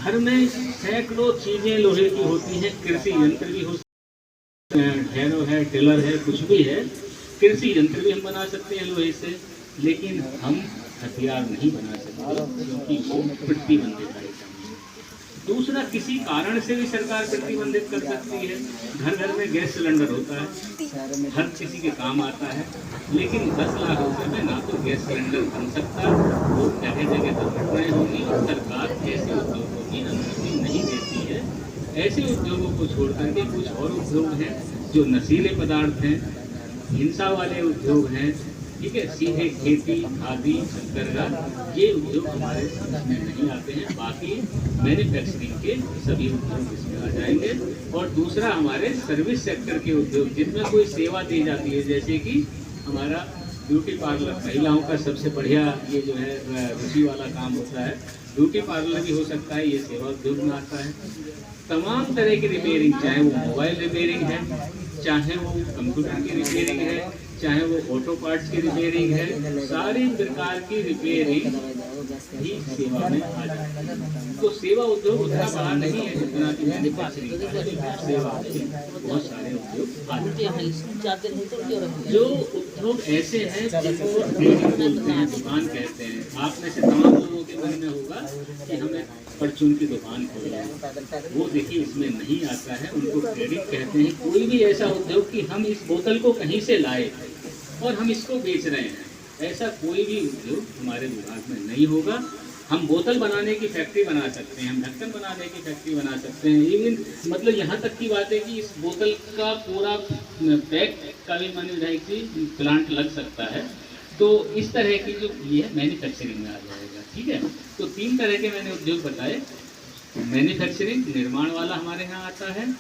घर में सैकड़ों चीजें लोहे की होती हैं, कृषि यंत्र भी हो सकते हैं, हैरो है, टिलर है, कुछ भी है। कृषि यंत्र भी हम बना सकते हैं लोहे से, लेकिन हम हथियार नहीं बना सकते क्योंकि वो प्रतिबंधित आइटम है। दूसरा, किसी कारण से भी सरकार प्रतिबंधित कर सकती है। घर घर में गैस सिलेंडर होता है, हर किसी के काम आता है, लेकिन 10 लाख रुपए में ना तो गैस सिलेंडर बन सकता, वो जगह जगह दुर्घटनाएं होंगी और सरकार ऐसे उद्योगों की अनुमति नहीं देती है। ऐसे उद्योगों को छोड़ करके कुछ और उद्योग हैं जो नशीले पदार्थ हैं, हिंसा वाले उद्योग हैं, ठीक है, सीधे खेती, खादी, हथकरघा, ये उद्योग हमारे इसमें नहीं आते हैं। बाकी मैन्युफैक्चरिंग के सभी उद्योग इसमें आ जाएंगे। और दूसरा, हमारे सर्विस सेक्टर के उद्योग जिनमें कोई सेवा दी जाती है, जैसे कि हमारा ब्यूटी पार्लर, महिलाओं का सबसे बढ़िया ये जो है रुचि वाला काम होता है, ब्यूटी पार्लर भी हो सकता है, ये सेवा उद्योग में आता है। तमाम तरह की रिपेयरिंग, चाहे वो मोबाइल रिपेयरिंग है, चाहे वो कंप्यूटर की रिपेयरिंग है, चाहे वो ऑटो पार्ट्स की रिपेयरिंग है, सारी प्रकार की रिपेयरिंग भी सेवा में आ जाती है। तो सेवा उद्योग उतना बड़ा नहीं है जितना कि मैन्युफैक्चरिंग का है, लेकिन सेवा में बहुत सारे उद्योग आ जाते हैं। जो उद्योग ऐसे हैं जिनको ट्रेडिंग बोलते हैं, दुकान कहते हैं, आप में से तमाम लोगों के मन में होगा कि हमें परचून की दुकान खोलना है, वो देखिए इसमें नहीं आता है, उनको ट्रेडिंग कहते हैं। कोई भी ऐसा उद्योग कि हम इस बोतल को कहीं से लाए और हम इसको बेच रहे हैं, ऐसा कोई भी उद्योग हमारे विभाग में नहीं होगा। हम बोतल बनाने की फैक्ट्री बना सकते हैं, हम ढक्कन बनाने की फैक्ट्री बना सकते हैं, इवन मतलब यहाँ तक की बात है कि इस बोतल का पूरा पैक का भी मैन्युफैक्चरिंग प्लांट लग सकता है। तो इस तरह की जो ये है मैन्युफैक्चरिंग में आ जाएगा, ठीक है। तो 3 तरह के मैंने उद्योग बताए, मैन्युफैक्चरिंग, निर्माण वाला हमारे यहाँ आता है,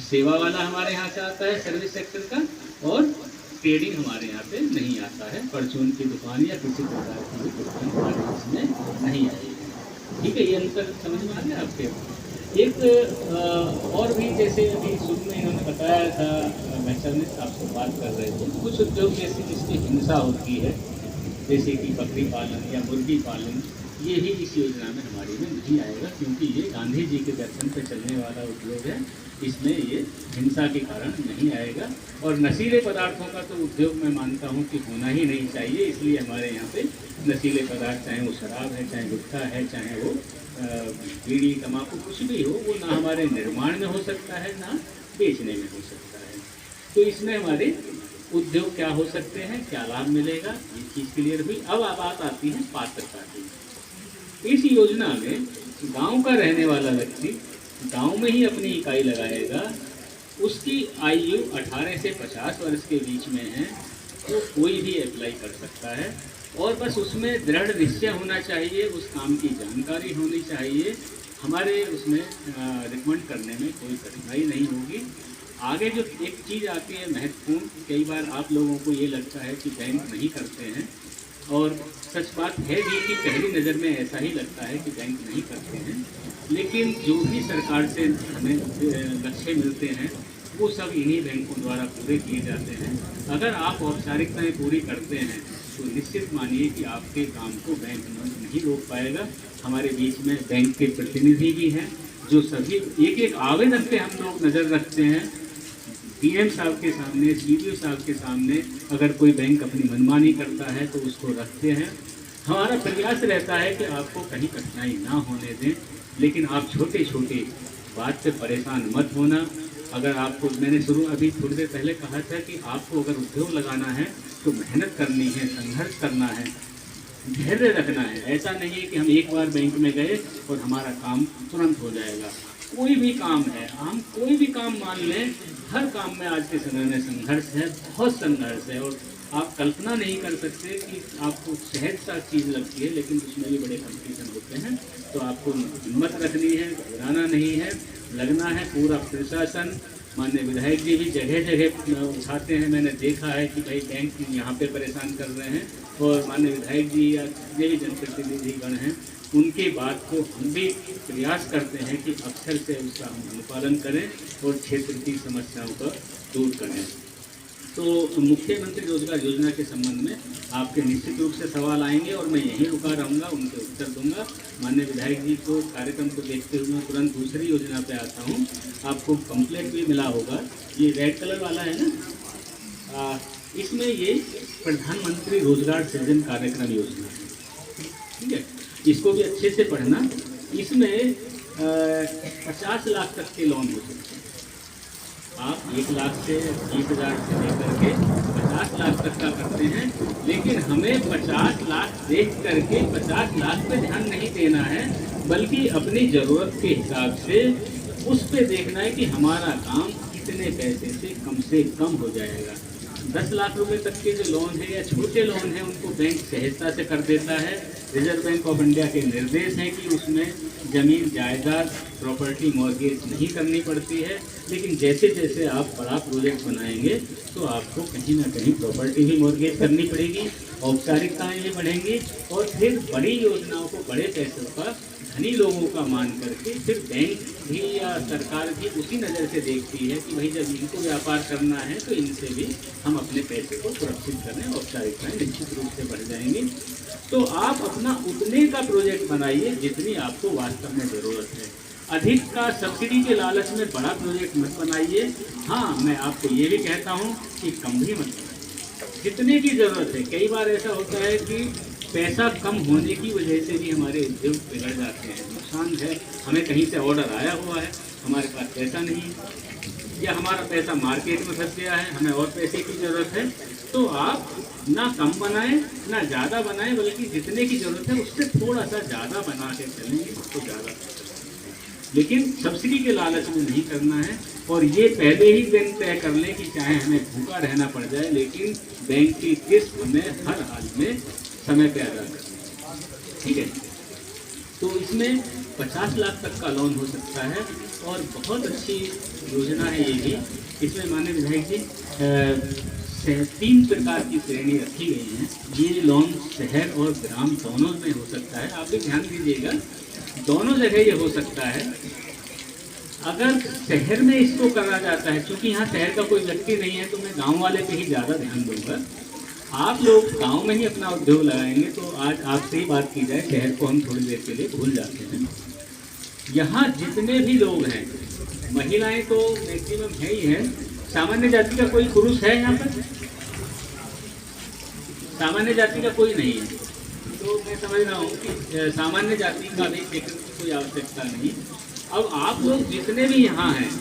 सेवा वाला हमारे यहाँ से आता है सर्विस सेक्टर का, और ट्रेडिंग हमारे यहाँ पे नहीं आता है। परचून की दुकान या किसी प्रकार की भी दुकान हमारे इसमें नहीं आएगी, ठीक है। ये अंतर समझ में आ गया आपके। एक और भी, जैसे अभी शुरू में इन्होंने बताया था, मैचरनिस्ट आपसे बात कर रहे थे, कुछ उद्योग जैसे जिसकी हिंसा होती है, जैसे कि बकरी पालन या मुर्गी पालन, ये भी इस योजना में हमारी में नहीं आएगा, क्योंकि ये गांधी जी के दर्शन पर चलने वाला उद्योग है, इसमें ये हिंसा के कारण नहीं आएगा। और नशीले पदार्थों का तो उद्योग मैं मानता हूँ कि होना ही नहीं चाहिए, इसलिए हमारे यहाँ पे नशीले पदार्थ, चाहे वो शराब है, चाहे गुटखा है, चाहे वो बीड़ी, तम्बाकू, कुछ भी हो, वो ना हमारे निर्माण में हो सकता है, ना बेचने में हो सकता है। तो इसमें हमारे उद्योग क्या हो सकते हैं, क्या लाभ मिलेगा, ये चीज़ क्लियर हुई। अब बात आती है पात्रता की। इस योजना में गांव का रहने वाला व्यक्ति गांव में ही अपनी इकाई लगाएगा, उसकी आयु 18 से 50 वर्ष के बीच में है, तो कोई भी अप्लाई कर सकता है। और बस उसमें दृढ़ निश्चय होना चाहिए, उस काम की जानकारी होनी चाहिए, हमारे उसमें रिकमेंड करने में कोई कठिनाई नहीं होगी। आगे जो एक चीज़ आती है महत्वपूर्ण, कई बार आप लोगों को ये लगता है कि बैंक नहीं करते हैं, और सच बात है भी कि पहली नज़र में ऐसा ही लगता है कि बैंक नहीं करते हैं, लेकिन जो भी सरकार से हमें लक्ष्य मिलते हैं वो सब इन्हीं बैंकों द्वारा पूरे किए जाते हैं। अगर आप औपचारिकताएँ पूरी करते हैं तो निश्चित मानिए कि आपके काम को बैंक नहीं रोक पाएगा। हमारे बीच में बैंक के प्रतिनिधि भी हैं, जो सभी एक एक आवेदन पे हम लोग नज़र रखते हैं। डीएम साहब के सामने, सीडीओ साहब के सामने अगर कोई बैंक अपनी मनमानी करता है तो उसको रखते हैं। हमारा प्रयास रहता है कि आपको कहीं कठिनाई ना होने दें, लेकिन आप छोटे छोटे बात से परेशान मत होना। अगर आपको, मैंने अभी थोड़ी देर पहले कहा था कि आपको अगर उद्योग लगाना है तो मेहनत करनी है, संघर्ष करना है, धैर्य रखना है। ऐसा नहीं है कि हम एक बार बैंक में गए और हमारा काम तुरंत हो जाएगा। कोई भी काम है, हम कोई भी काम मान लें, हर काम में आज के समय में संघर्ष है, बहुत संघर्ष है। और आप कल्पना नहीं कर सकते कि आपको सहज सा चीज़ लगती है, लेकिन उसमें भी बड़े कंपटीशन होते हैं। तो आपको हिम्मत रखनी है, घबराना नहीं है, लगना है। पूरा प्रशासन, माननीय विधायक जी भी जगह जगह उठाते हैं, मैंने देखा है कि भाई बैंक यहाँ पे परेशान कर रहे हैं, और माननीय विधायक जी या जितने भी जनप्रतिनिधिगण हैं उनकी बात को हम भी प्रयास करते हैं कि अक्षर से उसका हम अनुपालन करें और क्षेत्र की समस्याओं को दूर करें। तो मुख्यमंत्री रोजगार योजना के संबंध में आपके निश्चित रूप से सवाल आएंगे और मैं यहीं रुका रहूँगा, उनके उत्तर दूंगा। माननीय विधायक जी को कार्यक्रम को देखते हुए मैं तुरंत दूसरी योजना पे आता हूँ। आपको पम्पलेट भी मिला होगा, ये रेड कलर वाला है ना, इसमें ये प्रधानमंत्री रोजगार सृजन कार्यक्रम योजना है, ठीक है। इसको भी अच्छे से पढ़ना। इसमें 50 लाख तक के लोन हो सकते हैं। आप 1 लाख से 20,000 से लेकर के 50 लाख तक का करते हैं, लेकिन हमें 50 लाख देख करके 50 लाख पे ध्यान नहीं देना है, बल्कि अपनी ज़रूरत के हिसाब से उस पे देखना है कि हमारा काम कितने पैसे से कम हो जाएगा। 10 लाख रुपए तक के जो लोन है या छोटे लोन है उनको बैंक सहजता से कर देता है। रिजर्व बैंक ऑफ इंडिया के निर्देश हैं कि उसमें ज़मीन जायदाद प्रॉपर्टी मॉर्गेज नहीं करनी पड़ती है, लेकिन जैसे जैसे आप बड़ा प्रोजेक्ट बनाएंगे तो आपको कहीं ना कहीं प्रॉपर्टी भी मॉर्गेज करनी पड़ेगी, औपचारिकताएँ भी बढ़ेंगी और फिर बड़ी योजनाओं को बड़े पैसों का धनी लोगों का मान करके फिर बैंक भी या सरकार भी उसी नज़र से देखती है कि भाई जब इनको व्यापार करना है तो इनसे भी हम अपने पैसे को सुरक्षित करें, औपचारिकताएँ निश्चित रूप से बढ़ जाएंगी। तो आप अपना उतने का प्रोजेक्ट बनाइए जितनी आपको वास्तव में ज़रूरत है। अधिक का सब्सिडी के लालच में बड़ा प्रोजेक्ट मत बनाइए। हाँ, मैं आपको ये भी कहता हूँ कि कम भी मत बनाइए, जितने की ज़रूरत है। कई बार ऐसा होता है कि पैसा कम होने की वजह से भी हमारे उद्योग बिगड़ जाते हैं, नुकसान है। हमें कहीं से ऑर्डर आया हुआ है, हमारे पास पैसा नहीं है, या हमारा पैसा मार्केट में फंस गया है, हमें और पैसे की ज़रूरत है। तो आप ना कम बनाएं ना ज़्यादा बनाएं, बल्कि जितने की ज़रूरत है उससे थोड़ा सा ज़्यादा बना के चलेंगे तो ज़्यादा, लेकिन सब्सिडी के लालच में नहीं करना है। और ये पहले ही दिन तय कर लें कि चाहे हमें भूखा रहना पड़ जाए, लेकिन बैंक की किस्त हमें हर हाल में समय पे अदा करना है, ठीक है। तो इसमें 50 लाख तक का लोन हो सकता है और बहुत अच्छी योजना है ये भी। इसमें माननीय विधायक जी 3 प्रकार की श्रेणी रखी गई हैं। ये लोन शहर और ग्राम दोनों में हो सकता है, आप भी ध्यान दीजिएगा, दोनों जगह ये हो सकता है। अगर शहर में इसको करा जाता है, क्योंकि यहाँ शहर का कोई व्यक्ति नहीं है, तो मैं गांव वाले पे ही ज़्यादा ध्यान दूंगा। आप लोग गांव में ही अपना उद्योग लगाएंगे तो आज आपसे ही बात की जाए, शहर को हम थोड़ी देर के लिए भूल जाते हैं। यहाँ जितने भी लोग हैं, महिलाएं तो मैक्सिमम है ही है। सामान्य जाति का कोई पुरुष है यहाँ पर? सामान्य जाति का कोई नहीं है, तो मैं समझ रहा हूँ कि सामान्य जाति का भी जिक्र की कोई आवश्यकता नहीं। अब आप लोग जितने भी यहाँ हैं,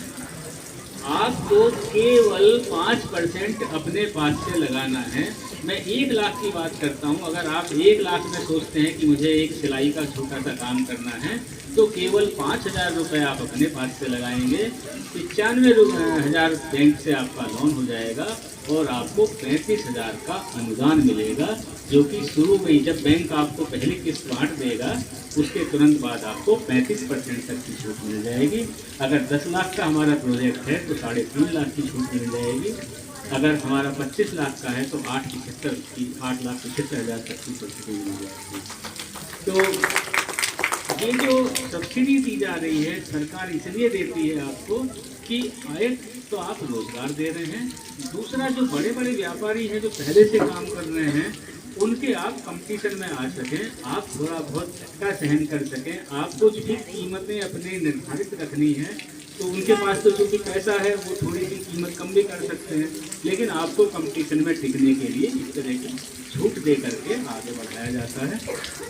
आपको केवल 5% अपने पास से लगाना है। मैं 1 लाख की बात करता हूँ। अगर आप 1 लाख में सोचते हैं कि मुझे एक सिलाई का छोटा सा काम करना है, तो केवल 5,000 रुपये आप अपने पास से लगाएंगे, 95,000 बैंक से आपका लोन हो जाएगा और आपको 35,000 का अनुदान मिलेगा, जो कि शुरू में ही जब बैंक आपको पहली किस्त बांट देगा उसके तुरंत बाद आपको 35% तक की छूट मिल जाएगी। अगर 10 लाख का हमारा प्रोजेक्ट है तो 3.5 लाख की छूट मिल जाएगी। अगर हमारा 25 लाख का है तो 8,75,000 तक की सब्सिडी मिल जाएगी। तो ये जो सब्सिडी दी जा रही है सरकार इसलिए देती है आपको कि एक तो आप रोजगार दे रहे हैं, दूसरा जो बड़े बड़े व्यापारी हैं जो पहले से काम कर रहे हैं उनके आप कंपटीशन में आ सकें, आप थोड़ा बहुत धक्का सहन कर सकें। आपको जो कीमतें अपने निर्धारित रखनी है तो उनके पास तो चूँकि पैसा है वो थोड़ी सी कीमत कम भी कर सकते हैं, लेकिन आपको कंपटीशन में टिकने के लिए इस तरह की छूट दे करके आगे बढ़ाया जाता है।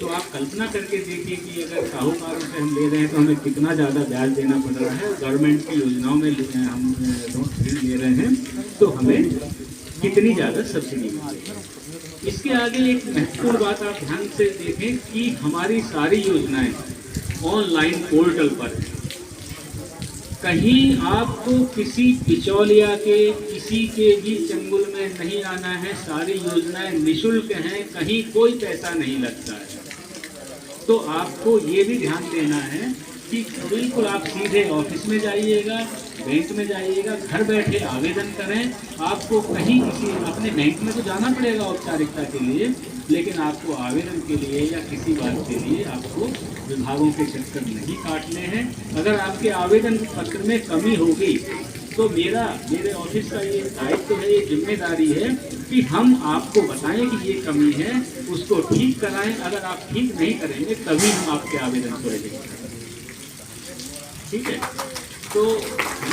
तो आप कल्पना करके देखिए कि अगर साहूकारों से हम ले रहे हैं तो हमें कितना ज़्यादा ब्याज देना पड़ रहा है, गवर्नमेंट की योजनाओं में हम लोन ले रहे हैं तो हमें कितनी ज़्यादा सब्सिडी मिलेगी। इसके आगे एक महत्वपूर्ण बात आप ध्यान से देखें कि हमारी सारी योजनाएं ऑनलाइन पोर्टल पर हैं। कहीं आपको किसी बिचौलिया के किसी के भी चंगुल में नहीं आना है। सारी योजनाएं निःशुल्क हैं, कहीं कोई पैसा नहीं लगता है। तो आपको ये भी ध्यान देना है कि बिल्कुल आप सीधे ऑफिस में जाइएगा, बैंक में जाइएगा, घर बैठे आवेदन करें। आपको कहीं किसी अपने बैंक में तो जाना पड़ेगा औपचारिकता के लिए, लेकिन आपको आवेदन के लिए या किसी बात के लिए आपको विभागों के चक्कर नहीं काटने हैं। अगर आपके आवेदन पत्र में कमी होगी तो मेरे ऑफिस का ये दायित्व है, ये जिम्मेदारी है कि हम आपको बताएं कि ये कमी है, उसको ठीक कराएं। अगर आप ठीक नहीं करेंगे तभी हम आपके आवेदन को लेंगे। ठीक है, तो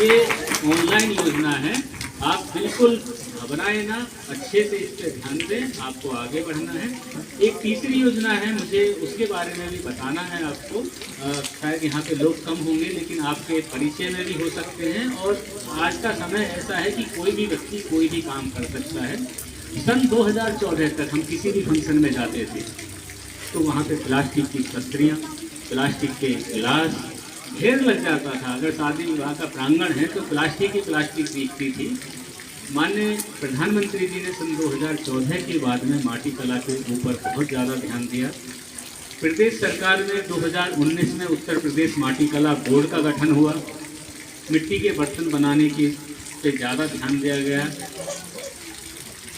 ये ऑनलाइन योजना है, आप बिल्कुल घबराएं ना, अच्छे से इस पर ध्यान दें, आपको आगे बढ़ना है। एक तीसरी योजना है, मुझे उसके बारे में भी बताना है आपको। शायद यहाँ पे लोग कम होंगे लेकिन आपके परिचय में भी हो सकते हैं, और आज का समय ऐसा है कि कोई भी व्यक्ति कोई भी काम कर सकता है। सन 2014 तक हम किसी भी फंक्शन में जाते थे तो वहाँ पे प्लास्टिक की तस्तरियाँ, प्लास्टिक के गिलास ढेर लग जाता था। अगर शादी विवाह का प्रांगण है तो प्लास्टिक ही प्लास्टिक दिखती थी। माननीय प्रधानमंत्री जी ने सन 2014 के बाद में माटी कला के ऊपर बहुत ज़्यादा ध्यान दिया। प्रदेश सरकार में 2019 में उत्तर प्रदेश माटी कला बोर्ड का गठन हुआ। मिट्टी के बर्तन बनाने की पे ज़्यादा ध्यान दिया गया।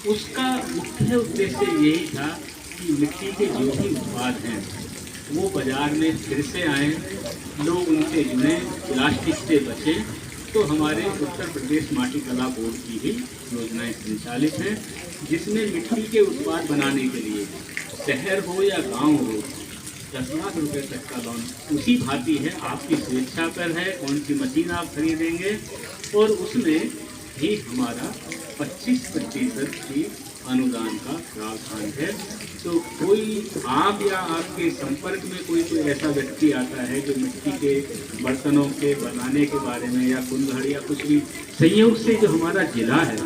उसका मुख्य उद्देश्य यही था कि मिट्टी के जो भी उत्पाद हैं वो बाज़ार में फिर से आएँ, लोग उनसे जुड़ें, प्लास्टिक से बचें। तो हमारे उत्तर प्रदेश माटी कला बोर्ड की ही योजनाएं संचालित हैं, जिसमें मिट्टी के उत्पाद बनाने के लिए शहर हो या गांव हो 10 लाख रुपए तक का लोन उसी भांति है, आपकी स्वेच्छा पर है कौन सी मशीन आप खरीदेंगे। और उसमें भी हमारा 25% की अनुदान का प्रावधान है। तो कोई आप या आपके संपर्क में कोई ऐसा व्यक्ति आता है जो मिट्टी के बर्तनों के बनाने के बारे में या कुल्हड़ या कुछ भी, संयोग से जो हमारा जिला है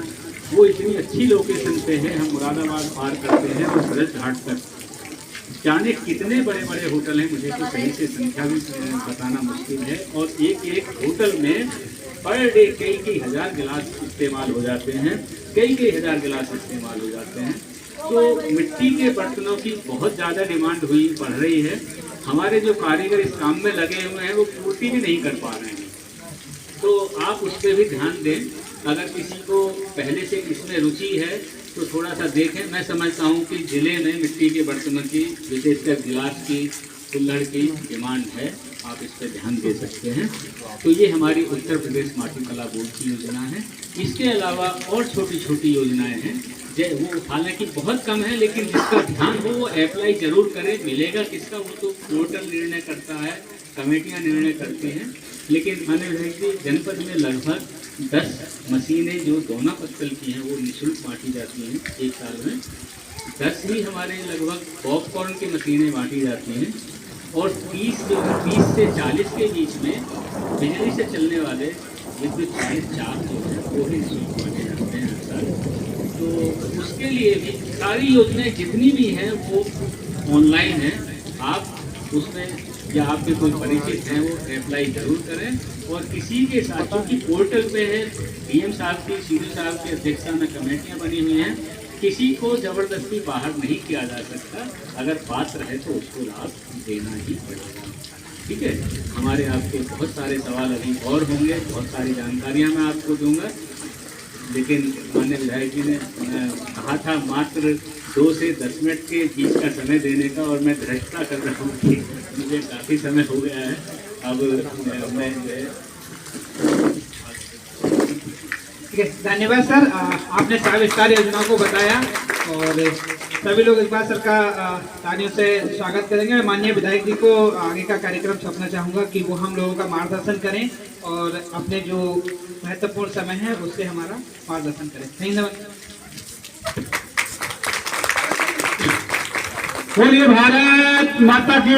वो इतनी अच्छी लोकेशन पे है, हम मुरादाबाद पार करते हैं और ब्रज घाट तक जाने कितने बड़े बड़े होटल हैं, मुझे तो सही से संख्या भी बताना मुश्किल है। और एक होटल में पर डे कई हज़ार गिलास इस्तेमाल हो जाते हैं, कई हज़ार गिलास इस्तेमाल हो जाते हैं। तो मिट्टी के बर्तनों की बहुत ज़्यादा डिमांड बढ़ रही है। हमारे जो कारीगर इस काम में लगे हुए हैं वो पूर्ति भी नहीं कर पा रहे हैं, तो आप उस पर भी ध्यान दें। अगर किसी को पहले से इसमें रुचि है तो थोड़ा सा देखें। मैं समझता हूँ कि ज़िले में मिट्टी के बर्तनों की, विशेषकर गिलास की, कुल्हड़ की डिमांड है, आप इस पर ध्यान दे सकते हैं। तो ये हमारी उत्तर प्रदेश माटी कला बोर्ड की योजना है। इसके अलावा और छोटी छोटी योजनाएं हैं, वो हालांकि बहुत कम है, लेकिन जिसका ध्यान हो वो अप्लाई जरूर करें। मिलेगा किसका वो तो पोर्टल निर्णय करता है, कमेटियां निर्णय करती हैं। लेकिन माननीय विधायक जी, जनपद में लगभग 10 मशीनें जो दोना पत्तल की हैं वो निःशुल्क बांटी जाती हैं एक साल में। 10 ही हमारे लगभग पॉपकॉर्न की मशीनें बांटी जाती हैं, और 30 से 40 के बीच में बिजली से चलने वाले विद्युत चालित चाक जो है वो ही निःशुल्क बांटे जाते हैं हर साल। तो उसके लिए भी सारी योजनाएं जितनी भी हैं वो ऑनलाइन हैं। आप उसमें या आपके कोई परिचित हैं वो अप्लाई जरूर करें। और किसी के साथ, क्योंकि पोर्टल पे है, डीएम साहब की, सीडी साहब की अध्यक्षता में कमेटियाँ बनी हुई हैं, किसी को जबरदस्ती बाहर नहीं किया जा सकता। अगर पात्र है तो उसको लाभ देना ही पड़ेगा। ठीक है, हमारे आपके बहुत सारे सवाल अभी और होंगे, बहुत सारी जानकारियाँ मैं आपको दूंगा, लेकिन माननीय विधायक जी ने कहा था मात्र 2 से 10 मिनट के बीच का समय देने का, और मैं धृष्टता कर रहा हूँ कि मुझे काफ़ी समय हो गया है। अब मैं ठीक है, धन्यवाद सर। आपने विस्तार योजना को बताया, और सभी लोग एक बार सर का तालियों से स्वागत करेंगे। मैं माननीय विधायक जी को आगे का कार्यक्रम सौंपना चाहूँगा कि वो हम लोगों का मार्गदर्शन करें और अपने जो महत्वपूर्ण समय है उससे हमारा मार्गदर्शन करें। धन्यवाद। बोलिए भारत माता की।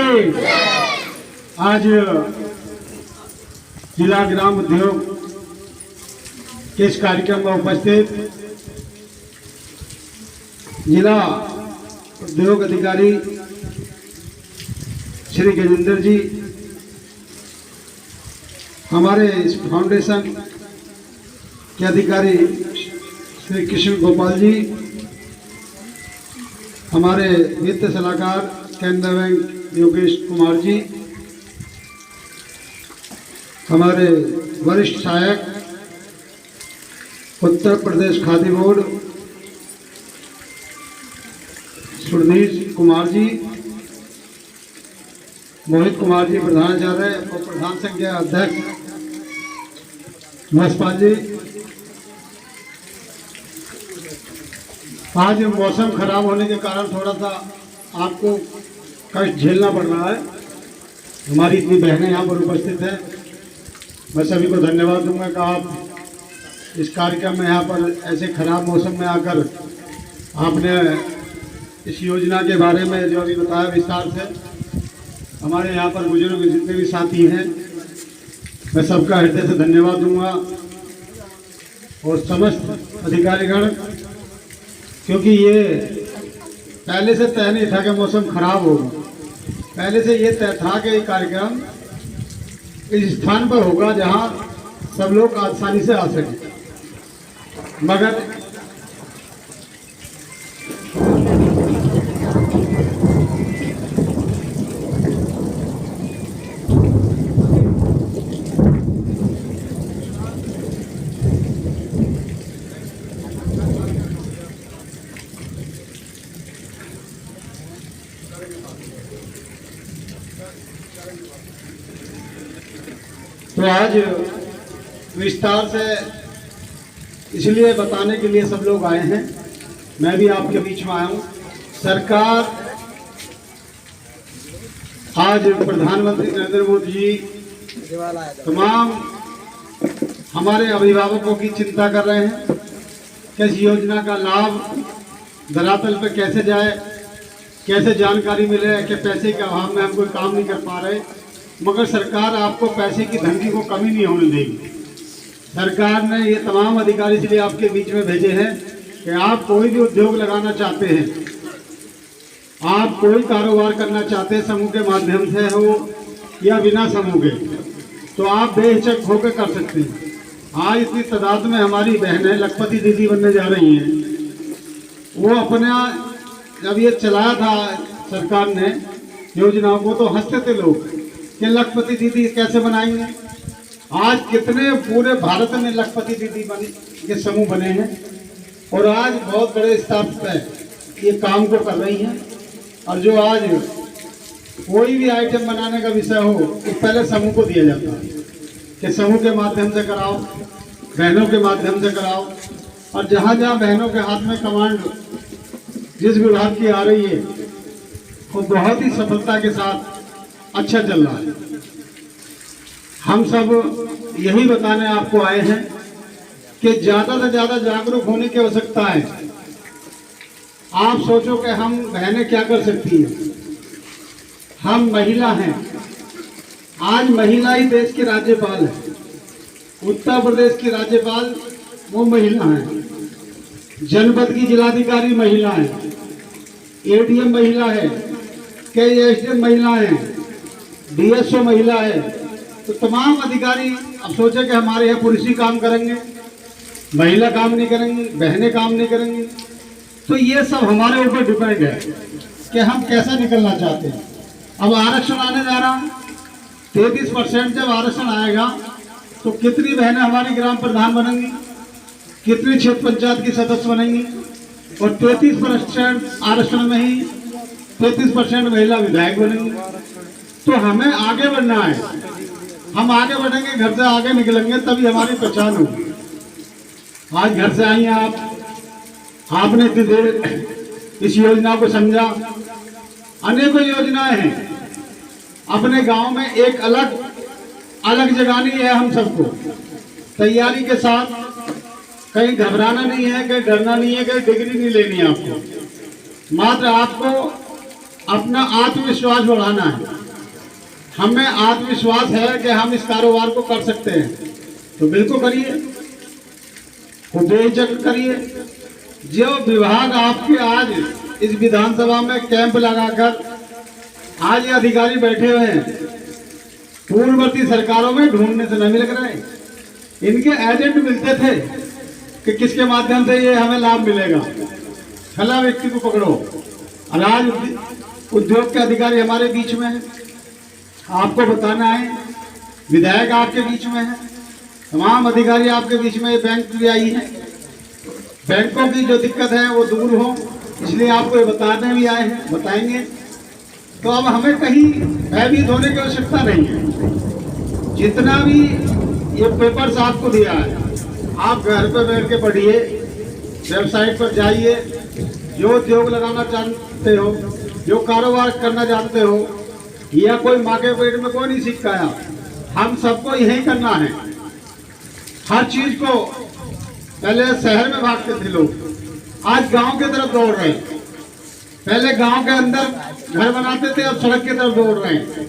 आज जिला ग्राम उद्योग के इस कार्यक्रम में उपस्थित जिला उद्योग अधिकारी श्री गजेंद्र जी, हमारे इस फाउंडेशन के अधिकारी श्री कृष्ण गोपाल जी, हमारे वित्त सलाहकार केंद्र बैंक योगेश कुमार जी, हमारे वरिष्ठ सहायक उत्तर प्रदेश खादी बोर्ड सुरनीश कुमार जी, मोहित कुमार जी प्रधानाचार्य और प्रधान संघ के अध्यक्ष महेश पाल जी, आज मौसम खराब होने के कारण थोड़ा सा आपको कष्ट झेलना पड़ रहा है। हमारी इतनी बहनें यहाँ पर उपस्थित हैं, मैं सभी को धन्यवाद दूंगा कि आप इस कार्यक्रम में यहाँ पर ऐसे खराब मौसम में आकर आपने इस योजना के बारे में जो अभी बताया विस्तार से। हमारे यहाँ पर बुजुर्ग जितने भी साथी हैं, मैं सबका हृदय से धन्यवाद दूंगा और समस्त अधिकारीगण, क्योंकि ये पहले से तय नहीं था कि मौसम खराब होगा। पहले से ये तय था कि ये कार्यक्रम इस स्थान पर होगा जहां सब लोग आसानी से आ सकें, मगर तो आज विस्तार से इसलिए बताने के लिए सब लोग आए हैं, मैं भी आपके बीच में आया हूँ। सरकार आज प्रधानमंत्री नरेंद्र मोदी जी तमाम हमारे अभिभावकों की चिंता कर रहे हैं कि इस योजना का लाभ धरातल पर कैसे जाए, कैसे जानकारी मिले कि पैसे के अभाव में हम कोई काम नहीं कर पा रहे। मगर सरकार आपको पैसे की धमकी को कमी नहीं होने देगी। सरकार ने ये तमाम अधिकारी इसलिए आपके बीच में भेजे हैं कि आप कोई भी उद्योग लगाना चाहते हैं, आप कोई कारोबार करना चाहते हैं, समूह के माध्यम से हो या बिना समूह के, तो आप बेहिचक होकर कर सकते हैं। आज इतनी तादाद में हमारी बहनें लखपति दीदी बनने जा रही हैं। वो अपना जब ये चलाया था सरकार ने योजनाओं को, तो हंसते थे लोग कि लखपति दीदी कैसे बनाएंगे। आज कितने पूरे भारत में लखपति दीदी के समूह बने हैं और आज बहुत बड़े स्तर पर ये काम को कर रही हैं। और जो आज कोई भी आइटम बनाने का विषय हो तो पहले समूह को दिया जाता है कि समूह के माध्यम से कराओ, बहनों के माध्यम से कराओ। और जहाँ जहाँ बहनों के हाथ में कमांड जिस विभाग की आ रही है वो बहुत ही सफलता के साथ अच्छा चल रहा है। हम सब यही बताने आपको आए हैं कि ज़्यादा से ज़्यादा जागरूक होने की आवश्यकता है। आप सोचो कि हम बहनें क्या कर सकती हैं। हम महिला हैं, आज महिला ही देश की राज्यपाल है। उत्तर प्रदेश की राज्यपाल वो महिला है, जनपद की जिलाधिकारी महिला है, एडीएम महिला है, कई एसडीएम महिला है, डीएसओ महिला है। तो तमाम अधिकारी अब सोचे कि हमारे यहाँ पुरुष ही काम करेंगे, महिला काम नहीं करेंगी, बहनें काम नहीं करेंगी। तो ये सब हमारे ऊपर डिपेंड है कि हम कैसा निकलना चाहते हैं। अब आरक्षण आने जा रहा है, 33% जब आरक्षण आएगा तो कितनी बहनें हमारी ग्राम प्रधान बनेंगी, कितनी क्षेत्र पंचायत की सदस्य बनेंगी। और 33% आरक्षण में ही 33% महिला विधायक बनेंगी। तो हमें आगे बढ़ना है, हम आगे बढ़ेंगे, घर से आगे निकलेंगे, तभी हमारी पहचान होगी। आज घर से आई हैं आपने इतनी देर इस योजना को समझा। अनेकों योजनाएं हैं, अपने गांव में एक अलग जगानी है हम सबको, तैयारी के साथ। कहीं घबराना नहीं है, कहीं डरना नहीं है, कहीं डिग्री नहीं लेनी है आपको। मात्र आपको अपना आत्मविश्वास बढ़ाना है। हमें आत्मविश्वास है कि हम इस कारोबार को कर सकते हैं, तो बिल्कुल करिए, वो बेहिचक करिए। जो विभाग आपके आज इस विधानसभा में कैंप लगाकर आज ये अधिकारी बैठे हुए हैं, पूर्ववर्ती सरकारों में ढूंढने से नहीं मिल रहे। इनके एजेंट मिलते थे कि किसके माध्यम से ये हमें लाभ मिलेगा, फला व्यक्ति को पकड़ो। और आज उद्योग के अधिकारी हमारे बीच में है, आपको बताना है, विधायक आपके बीच में है, तमाम अधिकारी आपके बीच में। बैंक भी आई है, बैंकों की जो दिक्कत है वो दूर हो, इसलिए आपको ये बताने भी आए हैं, बताएंगे। तो अब हमें कहीं भयभीत होने की आवश्यकता नहीं है। जितना भी ये पेपर्स आपको दिया है, आप घर पर बैठ के पढ़िए, वेबसाइट पर जाइए, जो उद्योग लगाना जानते हो, जो कारोबार करना जानते हो, या कोई माँ के पेट में कोई नहीं सीख के आया, हम सबको यही करना है। हर चीज को पहले शहर में भागते थे लोग, आज गांव की तरफ दौड़ रहे हैं। पहले गांव के अंदर घर बनाते थे, अब सड़क की तरफ दौड़ रहे हैं।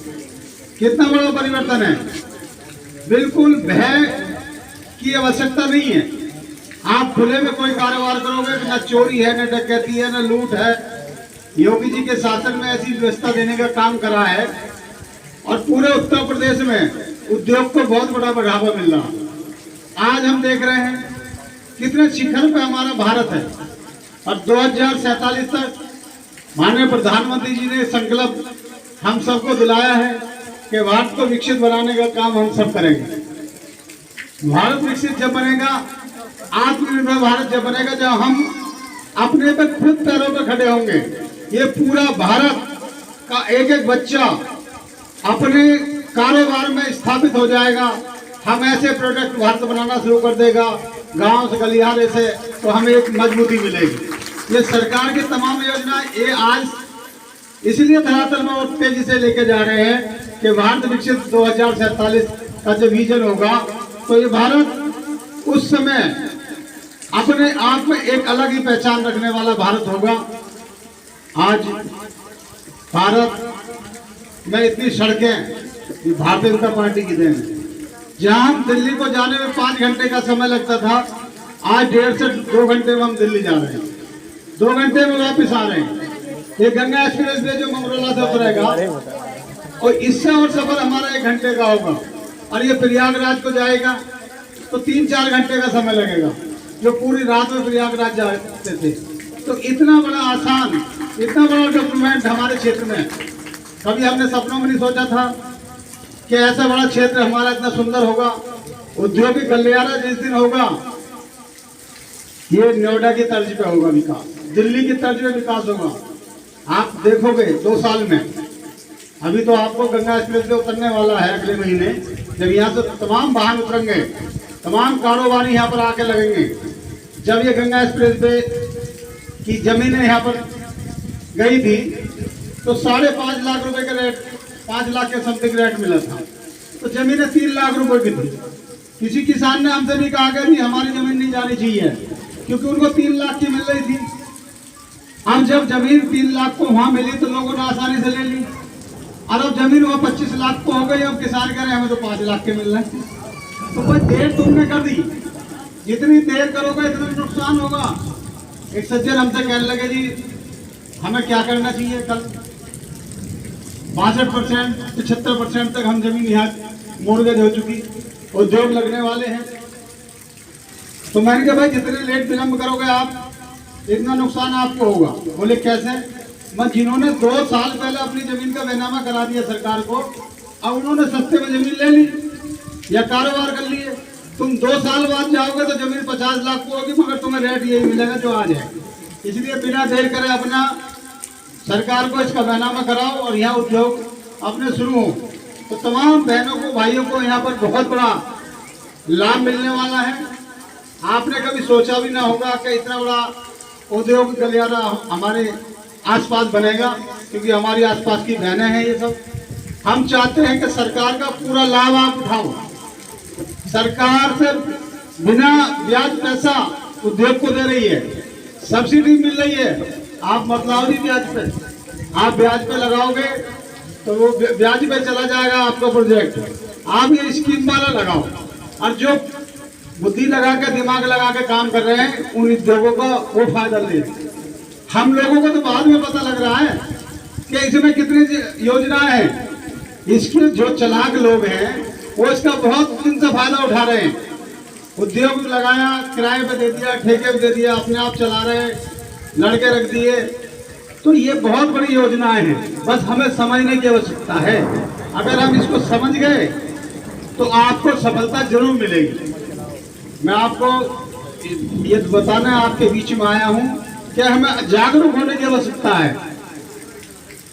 कितना बड़ा परिवर्तन है। बिल्कुल भय की आवश्यकता नहीं है। आप खुले में कोई कारोबार करोगे, न चोरी है, न डकैती है, न लूट है। योगी जी के शासन में ऐसी व्यवस्था देने का काम करा है और पूरे उत्तर प्रदेश में उद्योग को बहुत बड़ा बढ़ावा मिल रहा। आज हम देख रहे हैं कितने शिखर पे हमारा भारत है और 2047 तक माननीय प्रधानमंत्री जी ने संकल्प हम सबको दिलाया है कि भारत को विकसित बनाने का काम हम सब करेंगे। भारत विकसित जब बनेगा, आत्मनिर्भर भारत जब बनेगा, जब हम अपने पे खुद पैरों पे खड़े होंगे। ये पूरा भारत का एक एक बच्चा अपने कारोबार में स्थापित हो जाएगा। हम ऐसे प्रोडक्ट भारत बनाना शुरू कर देगा गांव से गलियारे से, तो हमें एक मजबूती मिलेगी। ये सरकार की तमाम योजना ये आज इसलिए धरातल में और तेजी से लेके जा रहे हैं कि भारत विकसित 2047 का जो विजन होगा, तो ये भारत उस समय अपने आप में एक अलग ही पहचान रखने वाला भारत होगा। आज भारत में इतनी सड़कें भारतीय जनता पार्टी की देन है। जहां हम दिल्ली को जाने में 5 घंटे का समय लगता था, आज 1.5 से 2 घंटे में हम दिल्ली जा रहे हैं, 2 घंटे में वापस आ रहे हैं। ये गंगा एक्सप्रेस वे जो मंगरोला से उतरेगा और इससे और सफर हमारा 1 घंटे का होगा, और ये प्रयागराज को जाएगा तो 3-4 घंटे का समय लगेगा, जो पूरी रात में प्रयागराज जाते थे। तो इतना बड़ा आसान, इतना बड़ा डेवलपमेंट हमारे क्षेत्र में कभी हमने सपनों में नहीं सोचा था कि ऐसा बड़ा क्षेत्र हमारा इतना सुंदर होगा। औद्योगिक गलियारा जिस दिन होगा, ये नोएडा की तर्ज पे होगा विकास, दिल्ली की तर्ज पे विकास होगा। आप देखोगे 2 साल में, अभी तो आपको गंगा एक्सप्रेस वे उतरने वाला है अगले महीने, जब यहाँ से तमाम वाहन उतरेंगे, तमाम कारोबारी यहाँ पर आके लगेंगे। जब ये गंगा एक्सप्रेस वे की जमीनें यहाँ पर गई थी तो 5.5 लाख रुपए का रेट, 5 लाख के समथिंग रेट मिला था, तो जमीनें 3 लाख रुपए की थी। किसी किसान ने हमसे भी कहा कि नहीं, हमारी जमीन नहीं जानी चाहिए, क्योंकि उनको 3 लाख की मिल रही थी। अब जब जमीन 3 लाख को वहां मिली तो लोगों ने आसानी से ले ली, और अब जमीन वहां 25 लाख को हो गई। अब किसान कह रहे हैं हमें तो 5 लाख के मिल रहे हैं। तो भाई देर तुमने कर दी, जितनी देर करोगे इतना नुकसान होगा। एक सज्जन हमसे कहने लगे, जी हमें क्या करना चाहिए, कल 62% 75% तक हम जमीन यहाँ मोर्गेज हो चुकी, उद्योग लगने वाले हैं। तो मैंने कहा भाई जितने लेट विलंब करोगे आप, इतना नुकसान आपको होगा। बोले कैसे? मैं जिन्होंने 2 साल पहले अपनी जमीन का बेनामा करा दिया सरकार को, अब उन्होंने सस्ते में जमीन ले ली या कारोबार कर लिए। तुम 2 साल बाद जाओगे तो जमीन 50 लाख को होगी, मगर तुम्हें रेट यही मिलेगा जो आज है। इसलिए बिना देर करे अपना सरकार को इसका बैनामा कराओ और यहाँ उद्योग अपने शुरू हो। तो तमाम बहनों को, भाइयों को यहाँ पर बहुत बड़ा लाभ मिलने वाला है। आपने कभी सोचा भी ना होगा कि इतना बड़ा उद्योग गलियारा हमारे आसपास बनेगा, क्योंकि हमारी आसपास की बहनें हैं ये सब। हम चाहते हैं कि सरकार का पूरा लाभ आप उठाओ। सरकार से बिना ब्याज पैसा उद्योग को दे रही है, सब्सिडी मिल रही है। आप मतलाओ नहीं ब्याज पे, आप ब्याज पे लगाओगे तो वो ब्याज पे चला जाएगा आपका प्रोजेक्ट। आप ये स्कीम वाला लगाओ, और जो बुद्धि लगा के, दिमाग लगा के काम कर रहे हैं उन उद्योगों को वो फायदा ले। हम लोगों को तो बाद में पता लग रहा है कि इसमें कितनी योजनाएं हैं। इसके जो चालाक लोग हैं वो इसका बहुत दिन से फायदा उठा रहे हैं। उद्योग लगाया, किराए पे दे दिया, ठेके पे दे दिया, अपने आप चला रहे, लड़के रख दिए। तो ये बहुत बड़ी योजनाएं हैं, बस हमें समझने की आवश्यकता है। अगर हम इसको समझ गए तो आपको सफलता जरूर मिलेगी। मैं आपको ये बताना आपके बीच में आया हूं कि हमें जागरूक होने की आवश्यकता है।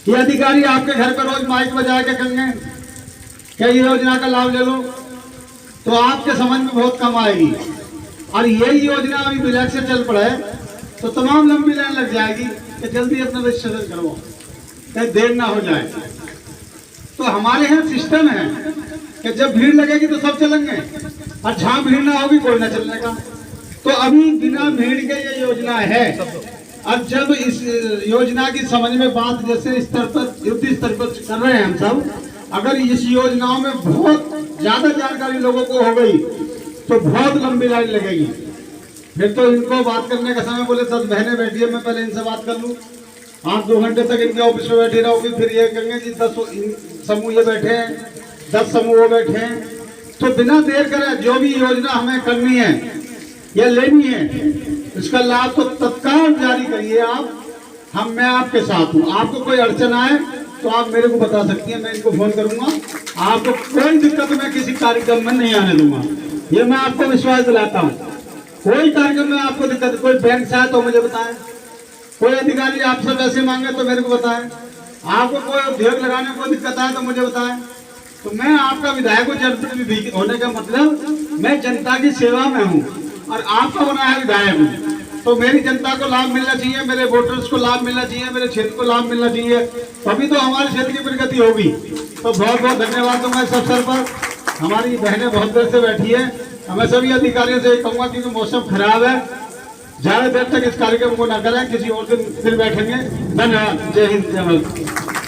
ये अधिकारी आपके घर पर रोज माइक बजा के कहेंगे क्या ये योजना का लाभ ले लो, तो आपके समझ में बहुत कम आएगी। और यही योजना अभी ब्लैक से चल पड़े तो तमाम लंबी लाइन लग जाएगी कि जल्दी अपना रजिस्ट्रेशन करवाओ, कहीं देर ना हो जाए। तो हमारे यहाँ सिस्टम है कि जब भीड़ लगेगी तो सब चलेंगे, और जहाँ भीड़ ना होगी कोई ना चलने का। तो अभी बिना भीड़ के ये योजना है। अब जब इस योजना की समझ में बात जैसे स्तर पर, युद्ध स्तर पर कर रहे हैं हम सब, अगर इस योजनाओं में बहुत ज्यादा जानकारी लोगों को हो गई तो बहुत लंबी लाइन लगेगी। फिर तो इनको बात करने का समय बोले 10 बहनें बैठी है, मैं पहले इनसे बात कर लूँ, आप 2 घंटे तक इनके ऑफिस में बैठी रहोगी, फिर ये कहेंगे जी 10 समूह ये बैठे हैं, 10 समूह वो बैठे हैं। तो बिना देर करे जो भी योजना हमें करनी है या लेनी है, इसका लाभ तो तत्काल जारी करिए आप। मैं आपके साथ हूँ। आपको कोई अड़चन आए तो आप मेरे को बता सकती हैं, मैं इनको फोन करूंगा। आपको कोई दिक्कत मैं किसी कार्यक्रम में नहीं आने दूंगा, ये मैं आपको विश्वास दिलाता हूँ। कोई कार्यक्रम में आपको दिक्कत, कोई बैंक से आए तो मुझे बताएं, कोई अधिकारी आपसे पैसे मांगे तो मेरे को बताएं, आपको कोई उद्योग लगाने में कोई दिक्कत आए तो मुझे बताएं। तो मैं आपका विधायक जनप्रतिनिधि होने का मतलब मैं जनता की सेवा में हूँ और आपका बना है विधायक हूँ। तो मेरी जनता को लाभ मिलना चाहिए, मेरे वोटर्स को लाभ मिलना चाहिए, मेरे क्षेत्र को लाभ मिलना चाहिए, तभी तो हमारे क्षेत्र की प्रगति होगी। तो बहुत बहुत धन्यवाद दूंगा इस अवसर पर। हमारी बहनें बहुत देर से बैठी है, मैं सभी अधिकारियों से कहूंगा क्योंकि मौसम खराब है, ज्यादा देर तक इस कार्यक्रम को न करें, किसी और दिन फिर बैठेंगे। धन्यवाद। जय हिंद, जय भारत।